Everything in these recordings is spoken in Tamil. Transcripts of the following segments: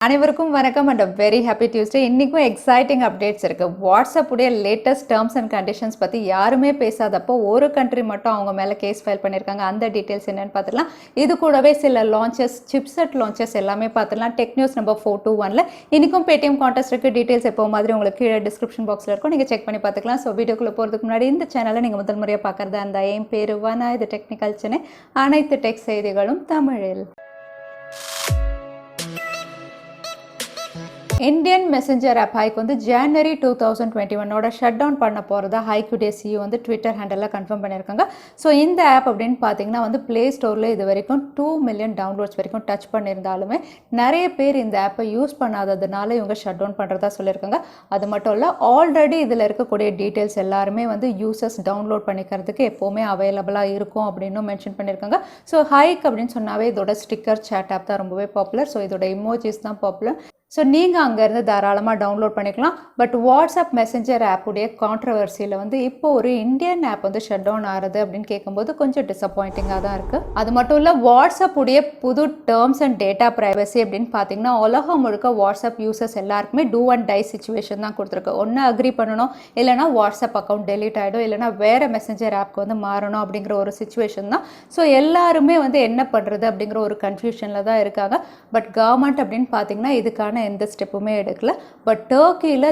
அனைவருக்கும் வணக்கம் அண்ட் வெரி ஹாப்பி டியூஸ்டே. இன்றைக்கும் எக்ஸைட்டிங் அப்டேட்ஸ் இருக்குது. வாட்ஸ்அப்புடைய லேட்டஸ்ட் டேர்ம்ஸ் அண்ட் கண்டிஷன்ஸ் பற்றி யாருமே பேசாதப்போ ஒரு கண்ட்ரி மட்டும் அவங்க மேலே கேஸ் ஃபைல் பண்ணியிருக்காங்க. அந்த டீட்டெயில்ஸ் என்னென்னு பார்த்துக்கலாம். இது கூடவே சில லான்ச்சஸ், சிப்செட் லான்ச்சஸ் எல்லாமே பார்த்துக்கலாம். டெக் நியூஸ் நம்பர் 421ல் இன்றைக்கும் பேடிஎம் கான்டெஸ்ட் இருக்குது. டீட்டெயில்ஸ் எப்போ மாதிரி உங்களுக்கு கீழே டிஸ்கிரிப்ஷன் பாக்ஸில் இருக்கும், நீங்கள் செக் பண்ணி பார்த்துக்கலாம். ஸோ வீடியோக்குள்ளே போகிறதுக்கு முன்னாடி இந்த சேனலை நீங்கள் முதல் முறையாக பார்க்குறதா அந்த என் பேர் வனா, இது டெக்னிக்கல் சென்னை, அனைத்து டெக் செய்திகளும் தமிழில். இந்தியன் மெசஞ்சர் ஆப் ஹைக் வந்து ஜனவரி 2021 ஷட் டவுன் பண்ண போகிறதா iQoo CEO வந்து ட்விட்டர் ஹேண்டலில் கன்ஃபார்ம் பண்ணியிருக்காங்க. ஸோ இந்த ஆப் அப்படின்னு பார்த்தீங்கன்னா வந்து ப்ளே ஸ்டோரில் இது வரைக்கும் 2 மில்லியன் டவுன்லோட்ஸ் வரைக்கும் டச் பண்ணியிருந்தாலுமே நிறைய பேர் இந்த ஆப்பை யூஸ் பண்ணாததுனால இவங்க ஷட் டவுன் பண்ணுறதா சொல்லியிருக்காங்க. அது மட்டும் இல்லை, ஆல்ரெடி இதில் இருக்கக்கூடிய டீட்டெயில்ஸ் எல்லாருமே வந்து யூசர்ஸ் டவுன்லோட் பண்ணிக்கிறதுக்கு எப்போவுமே அவைலபிளாக இருக்கும் அப்படின்னு மென்ஷன் பண்ணியிருக்காங்க. ஸோ ஹைக் அப்படின்னு சொன்னாவே இதோட ஸ்டிக்கர் சேட் ஆப் தான் ரொம்பவே பாப்புலர். ஸோ இதோட இமோஜிஸ் தான் பாப்புலர். ஸோ நீங்கள் அங்கேருந்து தாராளமாக டவுன்லோட் பண்ணிக்கலாம். பட் வாட்ஸ்அப் மெசஞ்சர் ஆப்புடைய கான்ட்ரவர்சியில் வந்து இப்போ ஒரு இந்தியன் ஆப் வந்து ஷட் டவுன் ஆகுது அப்படின்னு கேட்கும்போது கொஞ்சம் டிசப்பாயிண்டிங்காக தான் இருக்குது. அது மட்டும் இல்லை, வாட்ஸ்அப்புடைய புது டேர்ம்ஸ் அண்ட் டேட்டா ப்ரைவசி அப்படின்னு பார்த்தீங்கன்னா உலகம் முழுக்க வாட்ஸ்அப் யூசர்ஸ் எல்லாருக்குமே டூ அண்ட் டை சிச்சுவேஷன் தான் கொடுத்துருக்கு. ஒன்று அக்ரி பண்ணணும், இல்லைனா வாட்ஸ்அப் அக்கௌண்ட் டெலீட் ஆகிடும், இல்லைனா வேறு மெசஞ்சர் ஆப்க்கு வந்து மாறணும் அப்படிங்கிற ஒரு சிச்சுவேஷன் தான். ஸோ எல்லாருமே வந்து என்ன பண்ணுறது அப்படிங்கிற ஒரு கன்ஃபியூஷனில் தான் இருக்காங்க. பட் கவர்மெண்ட் அப்படின்னு பார்த்தீங்கன்னா இதுக்கான எந்த ஸ்டெப்புமே எடுக்கல. பட் டர்க்கியில்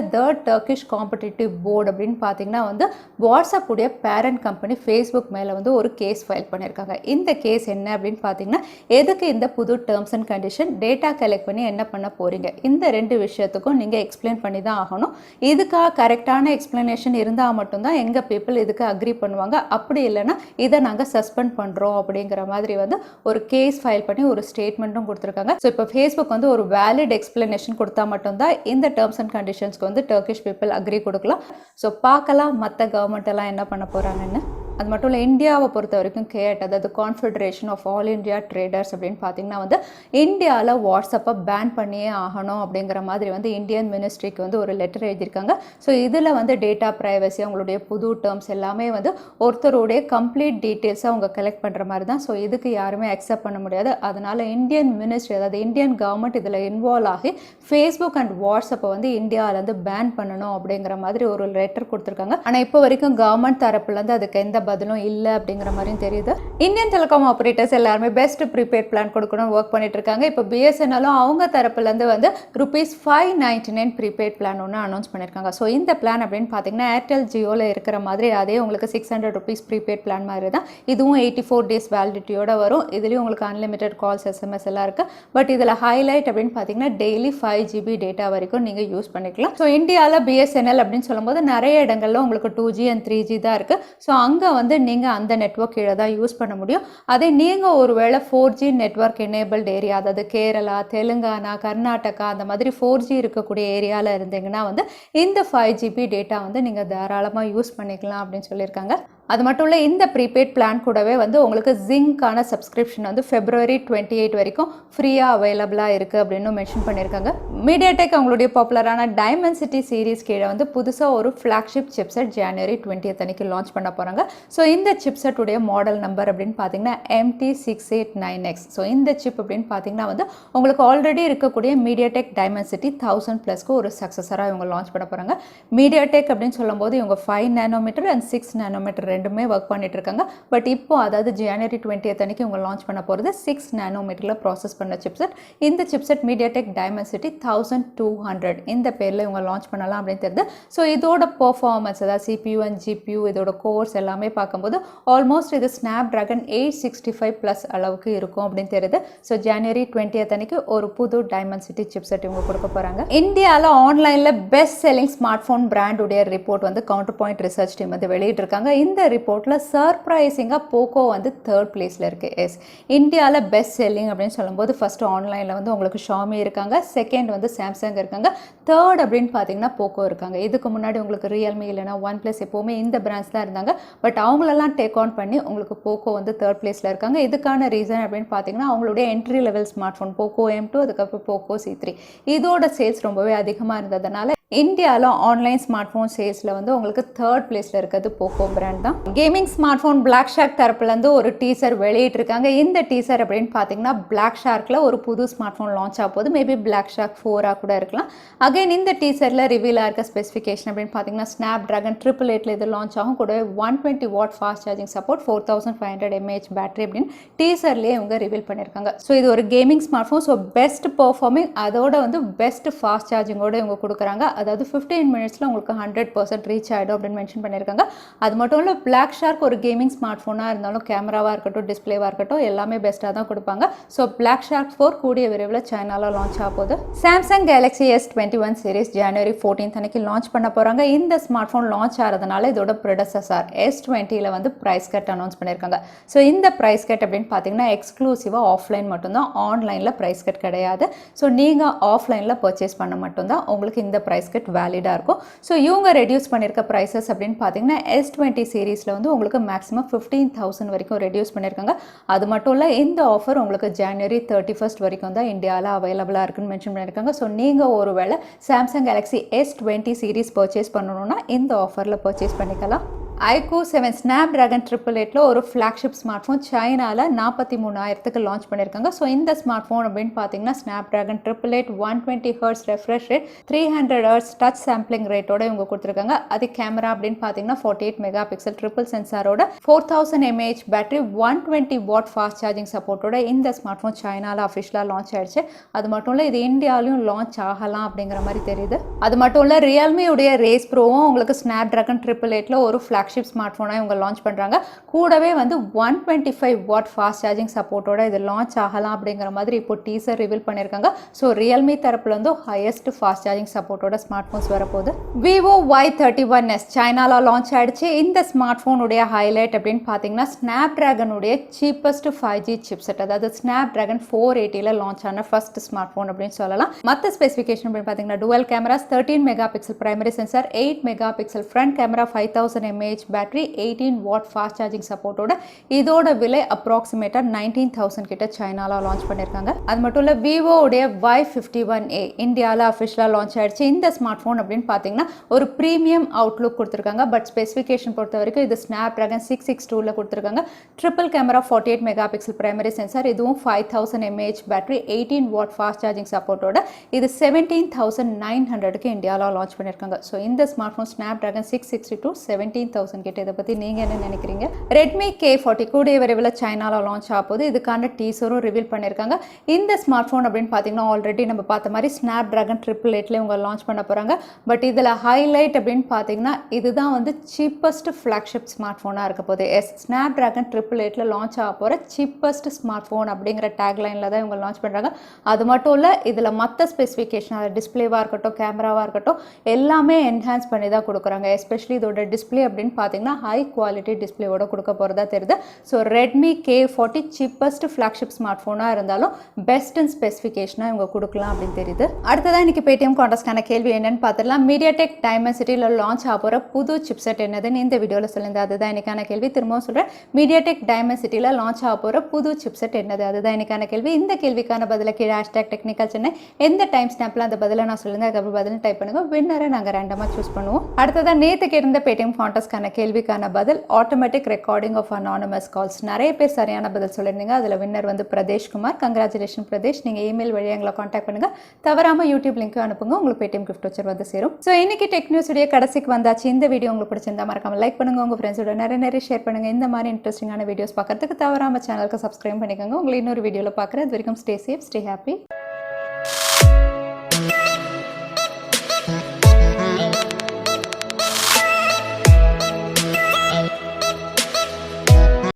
டர்க்கிஷ் காம்படிட்டிவ் போர்டு அப்படின்னு பார்த்தீங்கன்னா வந்து வாட்ஸ்அப் உடைய பேரண்ட் கம்பெனி ஃபேஸ்புக் மேலே வந்து ஒரு கேஸ் ஃபைல் பண்ணியிருக்காங்க. இந்த கேஸ் என்ன அப்படின்னு பார்த்தீங்கன்னா, எதுக்கு இந்த புது terms and condition, data collect பண்ணி என்ன பண்ண போகிறீங்க, இந்த ரெண்டு விஷயத்துக்கும் நீங்கள் எக்ஸ்பிளைன் பண்ணி தான் ஆகணும். இதுக்காக கரெக்டான எக்ஸ்பிளனேஷன் இருந்தால் மட்டும்தான் எங்கள் பீப்புள் இதுக்கு அக்ரி பண்ணுவாங்க. அப்படி இல்லைன்னா இதை நாங்கள் சஸ்பெண்ட் பண்ணுறோம் அப்படிங்கிற மாதிரி வந்து ஒரு கேஸ் ஃபைல் பண்ணி ஒரு ஸ்டேட்மெண்ட்டும் கொடுத்துருக்காங்க. ஸோ இப்போ ஃபேஸ்புக் வந்து ஒரு வேலிட் எக்ஸ்பிளனேஷன் கொடுத்தா மட்டும்தான் இந்த டேர்ம்ஸ் அண்ட் கண்டிஷன்ஸ்க்கு வந்து டர்க்கிஷ் பீப்புள் அக்ரி கொடுக்கலாம். ஸோ பார்க்கலாம் மற்ற கவர்மெண்ட் எல்லாம் என்ன பண்ண போகிறாங்கன்னு. அது மட்டும் இல்லை, இந்தியாவை பொறுத்த வரைக்கும் கேட், அதாவது confederation of all India traders அப்படின்னு பார்த்தீங்கன்னா வந்து இந்தியாவில் வாட்ஸ்அப்பை பேன் பண்ணியே ஆகணும் அப்படிங்கிற மாதிரி வந்து இந்தியன் மினிஸ்ட்ரிக்கு வந்து ஒரு லெட்டர் எழுதியிருக்காங்க. ஸோ இதில் வந்து டேட்டா ப்ரைவசி, அவங்களுடைய புது டேர்ம்ஸ் எல்லாமே வந்து ஒருத்தருடைய கம்ப்ளீட் டீட்டெயில்ஸை அவங்க கலெக்ட் பண்ணுற மாதிரி தான். ஸோ இதுக்கு யாருமே அக்செப்ட் பண்ண முடியாது. அதனால் இந்தியன் மினிஸ்ட்ரி, அதாவது இந்தியன் கவர்மெண்ட் இதில் இன்வால்வ் ஆகி ஃபேஸ்புக் அண்ட் வாட்ஸ்அப்பை வந்து இந்தியாவிலேருந்து பேன் பண்ணணும் அப்படிங்கிற மாதிரி ஒரு லெட்டர் கொடுத்துருக்காங்க. ஆனால் இப்போ வரைக்கும் கவர்மெண்ட் தரப்புலேருந்து அதுக்கு எந்த பதிலும் இல்லை அப்படிங்கிற மாதிரியும் தெரியுது. இந்தியன் டெலிகாம் ஆப்ரேட்டர்ஸ் எல்லாருமே பெஸ்ட் ப்ரீபெய்ட் பிளான் கொடுக்கணும் ஒர்க் பண்ணிட்டு இருக்காங்க. இப்போ பிஎஸ்என்எல்லும் அவங்க தரப்புலேருந்து வந்து ₹599 ப்ரீபெய்ட் பிளான் ஒன்று அனௌன்ஸ் பண்ணியிருக்காங்க. ஸோ இந்த பிளான் அப்படின்னு பார்த்தீங்கன்னா ஏர்டெல் ஜியோவில் இருக்கிற மாதிரி அதே உங்களுக்கு ₹600 ப்ரீபெய்ட் பிளான் மாதிரி தான். இதுவும் 84 டேஸ் வேலிடிட்டியோட வரும். இதுலேயும் உங்களுக்கு அன்லிமிட்டட் கால்ஸ், எஸ்எம்எஸ் எல்லாம் இருக்குது. பட் இதில் ஹைலைட் அப்படின்னு பார்த்தீங்கன்னா டெய்லி 5 GB டேட்டா வரைக்கும் நீங்கள் யூஸ் பண்ணிக்கலாம். ஸோ இந்தியாவில் பிஎஸ்என்எல் அப்படின்னு சொல்லும்போது நிறைய இடங்களில் உங்களுக்கு 2G and 3G தான் இருக்குது. ஸோ அங்கே வந்து நீங்கள் அந்த நெட்வொர்க் கீழே தான் யூஸ் பண்ண முடியும். அதே நீங்கள் ஒருவேளை 4G நெட்வொர்க் எனேபிள்டு ஏரியா, அதாவது கேரளா, தெலுங்கானா, கர்நாடகா அந்த மாதிரி 4G இருக்கக்கூடிய ஏரியாவில் இருந்தீங்கன்னா வந்து இந்த 5 GB டேட்டா வந்து நீங்கள் தாராளமாக யூஸ் பண்ணிக்கலாம் அப்படின்னு சொல்லியிருக்காங்க. அது மட்டும் இல்லை, இந்த ப்ரீபெய்ட் பிளான் கூடவே வந்து உங்களுக்கு ஜிங்கான சப்ஸ்கிரிப்ஷன் வந்து February 28 வரைக்கும் ஃப்ரீயாக அவைலபிளாக இருக்குது அப்படின்னு மென்ஷன் பண்ணியிருக்காங்க. MediaTek அவங்களுடைய பாப்புலரான Dimensity சீரீஸ் கீழே வந்து புதுசாக ஒரு ஃப்ளாக்ஷிப் சிப்செட் January 20 அன்னைக்கு லான்ச் பண்ண போகிறாங்க. ஸோ இந்த சிப்செட் உடைய மாடல் நம்பர் அப்படின்னு பார்த்தீங்கன்னா MT689X. ஸோ இந்த சிப் அப்படின்னு பார்த்தீங்கன்னா வந்து உங்களுக்கு ஆல்ரெடி இருக்கக்கூடிய MediaTek Dimensity 1000+ ஒரு சக்ஸஸராக இவங்க லான்ச் பண்ண போகிறாங்க. MediaTek அப்படின்னு சொல்லும்போது இவங்க 5 nm and 6 nm ரெண்டுமே ஒர்க் பண்ணிட்டு இருக்காங்க. பட் இப்போ அதாவது January 20 அன்னைக்கு இவங்க லான்ச் பண்ண போகிறது 6 nm ப்ராசஸ் பண்ண சிப்செட். இந்த சிப்செட் MediaTek Dimensity 1200 இந்த பேரில் இவங்க லான்ச் பண்ணலாம் அப்படின்னு தெரியுது. ஸோ இதோட பெர்ஃபார்மன்ஸ், அதாவது CPU அண்ட் GPU, இதோட கோர்ஸ் எல்லாமே பார்க்கும்போது ஆல்மோஸ்ட் இது Snapdragon 865+ அளவுக்கு இருக்கும் அப்படின்னு தெரியுது. ஸோ January 20 அன்னைக்கு ஒரு புது Dimensity சிப்செட் இவங்க கொடுக்க போகிறாங்க. இந்தியாவில் ஆன்லைனில் பெஸ்ட் செல்லிங் ஸ்மார்ட் ஃபோன் பிராண்டுடைய ரிப்போர்ட் வந்து கவுண்டர் பாயிண்ட் ரிசர்ச் டீம் வந்து வெளியிட்டிருக்காங்க. இந்த ரிப்போர்ட்டில் சர்ப்ரைசிங்காக போக்கோ வந்து 3rd பிளேஸில் இருக்குது. எஸ், இந்தியாவில் பெஸ்ட் செல்லிங் அப்படின்னு சொல்லும்போது ஃபஸ்ட்டு ஆன்லைனில் வந்து உங்களுக்கு ஷாமி இருக்காங்க, செகண்ட் வந்து சாம்சங் இருக்காங்க, தேர்ட் அப்படின்னு பார்த்தீங்கன்னா போக்கோ இருக்காங்க. இதுக்கு முன்னாடி உங்களுக்கு ரியல்மி இல்லைனா OnePlus எப்போவுமே இந்த பிராண்ட்ஸ் தான் இருந்தாங்க. பட் அவங்களெல்லாம் டேக் ஆன் பண்ணி உங்களுக்கு போக்கோ வந்து 3rd பிளேஸில் இருக்காங்க. இதுக்கான ரீசன் அப்படின்னு பார்த்தீங்கன்னா அவங்களுடைய entry level smart phone Poco M2, அதுக்கப்புறம் போக்கோ C3 இதோட சேல்ஸ் ரொம்பவே அதிகமாக இருந்ததுனால இந்தியாவில் ஆன்லைன் ஸ்மார்ட் ஃபோன் சேல்ஸில் வந்து உங்களுக்கு தேர்ட் பிளேஸில் இருக்கிறது போக்கோ பிராண்ட் தான். Gaming smart phone black shark தரப்புலேருந்து ஒரு டீசர் வெளியிட்டிருக்காங்க. இந்த டீசர் அப்படின்னு பார்த்தீங்கன்னா பிளாக் ஷார்க்கில் ஒரு புது ஸ்மார்ட் ஃபோன் லான்ச் ஆக போது. மேபி பிளாக் ஷார்க் 4 கூட இருக்கலாம். அகைன் இந்த டீசரில் ரிவீலாக இருக்க ஸ்பெசிஃபிகேஷன் அப்படின்னு பார்த்தீங்கன்னா ஸ்னாப் ட்ராகன் 888 இது லான்ச் ஆகும். கூடவே 120 watt fast charging support, 4500 mAh battery அப்படின்னு டீசர்லேயே இவங்க ரிவீல் பண்ணியிருக்காங்க. ஸோ இது ஒரு gaming smart phone. So best performing, அதோட வந்து பெஸ்ட் ஃபாஸ்ட் சார்ஜிங்கோட இவங்க கொடுக்குறாங்க. அதாவது 15 மினிட்ஸில் உங்களுக்கு 100% ரீச் ஆகிடும் அப்படின்னு மென்ஷன் பண்ணியிருக்காங்க. அது மட்டும் இல்லை, பிளாக் ஷார்க் ஒரு கேமிங் ஸ்மார்ட் ஃபோனாக இருந்தாலும் கேமராவாக இருக்கட்டும், டிஸ்பிளேவாக இருக்கட்டும், எல்லாமே பெஸ்ட்டாக தான் கொடுப்பாங்க. ஸோ பிளாக் ஷார்க் 4 கூடிய விரைவில் சைனாவில் லான்ச் ஆக போகுது. சாம்சங் கேலக்ஸி S21 சீரிஸ் ஜனவரி 14 அன்னைக்கு லான்ச் பண்ண போகிறாங்க. இந்த ஸ்மார்ட் ஃபோன் லான்ச் ஆகிறதுனால இதோட ப்ரெடசஸர் S20 வந்து ப்ரைஸ் கட் அனௌன்ஸ் பண்ணியிருக்காங்க. ஸோ இந்த ப்ரைஸ் கட் அப்படின்னு பார்த்தீங்கன்னா எக்ஸ்க்ளூசிவாக ஆஃப்லைன் மட்டும்தான், ஆன்லைனில் ப்ரைஸ் கட் கிடையாது. ஸோ நீங்கள் ஆஃப்லைனில் பர்ச்சேஸ் பண்ண மட்டும்தான் உங்களுக்கு இந்த ப்ரைஸ் கட் வேலிடாக இருக்கும். ஸோ இவங்க ரெடியூஸ் பண்ணியிருக்க ப்ரைஸஸ் அப்படின்னு பார்த்தீங்கன்னா S20 சீரீஸில் வந்து உங்களுக்கு மேக்ஸிமம் 15,000 வரைக்கும் ரெடியூஸ் பண்ணியிருக்காங்க. அது மட்டும் இல்லை, இந்த ஆஃபர் உங்களுக்கு ஜனவரி 31 வரைக்கும் தான் இந்தியாவில் அவைலபிளாக இருக்குன்னு மென்ஷன் பண்ணியிருக்காங்க. ஸோ நீங்கள் ஒருவேளை Samsung Galaxy S20 series purchase பண்ணணும்னா இந்த ஆஃபரில் பர்ச்சேஸ் பண்ணிக்கலாம். iQoo 7 ஸ்னாப் ட்ராகன் 888 ஒரு ஃப்ளாக்ஷிப் ஸ்மார்ட் ஃபோன் சைனாவில் 43,000க்கு லான்ச் பண்ணியிருக்காங்க. ஸோ இந்த ஸ்மார்ட் ஃபோன் அப்படின்னு பார்த்தீங்கன்னா Snapdragon 888 120 Hz refresh rate, 300 Hz touch sampling ரேட்டோட இவங்க கொடுத்துருக்காங்க. அது கேமரா அப்படின்னு பார்த்தீங்கன்னா 48 மெகா பிக்சல் ட்ரிபிள் சென்சாரோட, 4000 mAh battery, 120 watt fast charging சப்போர்ட்டோட இந்த ஸ்மார்ட் ஃபோன் சைனாவில் அஃபிஷியலாக லான்ச் ஆயிடுச்சு. அது மட்டும் இல்லை, இது இந்தியாவிலையும் லான்ச் ஆகலாம் அப்படிங்கிற மாதிரி தெரியுது. அது மட்டும் இல்லை, ரியல்மியுடைய ரேஸ் ப்ரோவும் உங்களுக்கு ஸ்னாப் ட்ராகன் 888 ஒரு ஃப்ளாக்ஷிப் ஸ்மார்ட் ஃபோனாக இவங்க லான்ச் பண்ணுறாங்க. கூடவே வந்து 125 வாட் ஃபாஸ்ட் சார்ஜிங் சப்போர்ட்டோட இது லான்ச் ஆகலாம் அப்படிங்கிற மாதிரி இப்போ டீசர் ரிவீல் பண்ணியிருக்காங்க. ஸோ ரியல்மி தரப்புலேருந்து ஹையஸ்ட் ஃபாஸ்ட் சார்ஜிங் சப்போர்ட்டோட ஸ்மார்ட் ஃபோன்ஸ் வரப்போகுது. Vivo Y31s சைனாவில் லான்ச் ஆயிடுச்சு. இந்த ஸ்மார்ட் ஃபோனுடைய ஹைலைட் அப்படின்னு பார்த்தீங்கன்னா ஸ்னாப் ட்ராகனுடைய சீப்பஸ்ட் 5G சிப்செட், அதாவது ஸ்னாப் ட்ராகன் 480 லான்ச் ஆன ஃபர்ஸ்ட் ஸ்மார்ட் ஃபோன் அப்படின்னு சொல்லலாம். மற்ற ஸ்பெசிஃபிகேஷன் அப்படின்னு பார்த்தீங்கன்னா dual cameras, 13 mega pixel primary sensor, 8 mega pixel front camera, 5000 mAh battery, 18 watt fast charging சப்போர்ட்டோட இதோட விலை அப்ராக்சிமேட்டாக 19,000 கிட்ட சைனாவில் லான்ச் பண்ணியிருக்காங்க. அது மட்டும் இல்லை, Vivo உடைய Y51A இந்தியாவில் அஃபிஷியலாக லான்ச் ஆயிடுச்சு. இந்த ஸ்மார்ட் ஃபோன் அப்படின்னு பார்த்தீங்கன்னா ஒரு ப்ரீமியம் அவுட்லுக் கொடுத்துருக்காங்க. பட் ஸ்பெசிஃபிகேஷன் பொறுத்த வரைக்கும் இது ஸ்னாப் ட்ராகன் 662 கொடுத்துருக்காங்க. Triple camera, 48 mega pixel primary sensor, இதுவும் 5000 mAh battery, 18 watt fast charging சப்போர்ட்டோட இது 17,900க்கு இந்தியாவில் லான்ச் பண்ணியிருக்காங்க. ஸோ இந்த ஸ்மார்ட் ஃபோன் ஸ்னாப் ட்ராகன் 662 17,000 கிட்ட. இதை பற்றி நீங்கள் என்ன நினைக்கிறீங்க? Redmi K40 கூடிய விரைவில் சைனாவில் லான்ச் ஆக போது. இதுக்கான டீசரும் ரிவீல் பண்ணியிருக்காங்க. இந்த ஸ்மார்ட் ஃபோன் அப்படின்னு பார்த்தீங்கன்னா ஆல்ரெடி நம்ம பார்த்த மாதிரி ஸ்னாப் ட்ராகன் 888 இவங்க லான்ச் பண்ண போகிறாங்க. பட் இதில் ஹைலைட் அப்படின்னு பார்த்தீங்கன்னா இதுதான் வந்து சீப்பஸ்ட் ஃப்ளாக்ஷிப் ஸ்மார்ட் ஃபோனாக இருக்க போகுது. ஸ்னாப் ட்ராகன் 888 லான்ச் ஆக போகிற சீப்பஸ்ட் ஸ்மார்ட் ஃபோன் அப்படிங்கிற டேக்லைனில் தான் இவங்க லான்ச் பண்ணுறாங்க. அது மட்டும் இல்லை, இதில் மற்ற ஸ்பெசிஃபிகேஷன், அது டிஸ்பிளேவாக இருக்கட்டும், கேமராவாக இருக்கட்டும், எல்லாமே என்ஹான்ஸ் பண்ணி தான் கொடுக்குறாங்க. எஸ்பெஷலி இதோட டிஸ்பிளே அப்படின்னு பார்த்தீங்கன்னா ஹை குவாலிட்டி டிஸ்பிளேவோட கொடுக்க போகிறதா தெரியுது. So Redmi K40 cheapest flagship smart ஃபோனாக இருந்தாலும் பெஸ்ட் இன் ஸ்பெசிஃபிகேஷனாக இவங்க கொடுக்கலாம் அப்படின்னு தெரியுது. அடுத்ததான் இன்னைக்கு Paytm கான்டெஸ்ட்கான கேள்வி என்னன்னு பார்த்துடலாம். MediaTek Dimensity லான்ச் ஆக போகிற புது சிப்செட் என்னதுன்னு இந்த வீடியோவில் சொல்லியிருந்தேன். அதுதான் இன்னைக்கான கேள்வி. திரும்பவும் சொல்கிறேன், MediaTek Dimensity லான்ச் ஆக போகிற புது சிப்செட் என்னது, அதுதான் இன்னைக்கான கேள்வி. இந்த கேள்விக்கான பதிலை கீழே #technicalchennai எந்த டைம் ஸ்னாப்பில் அந்த பதிலை நான் சொல்லியிருந்தேன், அதுக்கப்புறம் பதில் டைப் பண்ணுங்க. வின்னரை நாங்கள் ரேண்டமாக சூஸ் பண்ணுவோம். அடுத்ததான் நேற்று கேட்டிருந்த Paytm கான்டெஸ்ட்கான கேள்விக்கான பதில் automatic recording of anonymous calls. நிறைய பேர் சரியான பதில் சொல்லியிருந்தீங்க. அதில் வின்னர் வந்து பிரதேஷ்குமார். கங்க்ராச்சுலேஷன் பிரதேஷ். நீங்கள் இமெயில் வழியாக எங்களை காண்டாக்ட் பண்ணுங்கள். தவறாமல் யூடியூப் லிங்க்கும் அனுப்புங்க. உங்களுக்கு Paytm கிஃப்ட் வச்சர் வந்து சேரும். ஸோ இன்னைக்கு டெக் நியூஸ் உடைய கடைசிக்கு வந்தாச்சு. இந்த வீடியோ உங்களுக்கு பிடிச்சிருந்தா மறக்காம லைக் பண்ணுங்கள். உங்கள் ஃப்ரெண்ட்ஸோட நிறைய ஷேர் பண்ணுங்கள். இந்த மாதிரி இன்ட்ரெஸ்டிங்கான வீடியோஸ் பார்க்கறதுக்கு தவறாமல் சேனலுக்கு சப்ஸ்கிரைப் பண்ணிக்கோங்க. உங்களை இன்னொரு வீடியோவில் பார்க்குறேன். அது வரைக்கும் ஸ்டே சேஃப், ஸ்டே ஹாப்பி.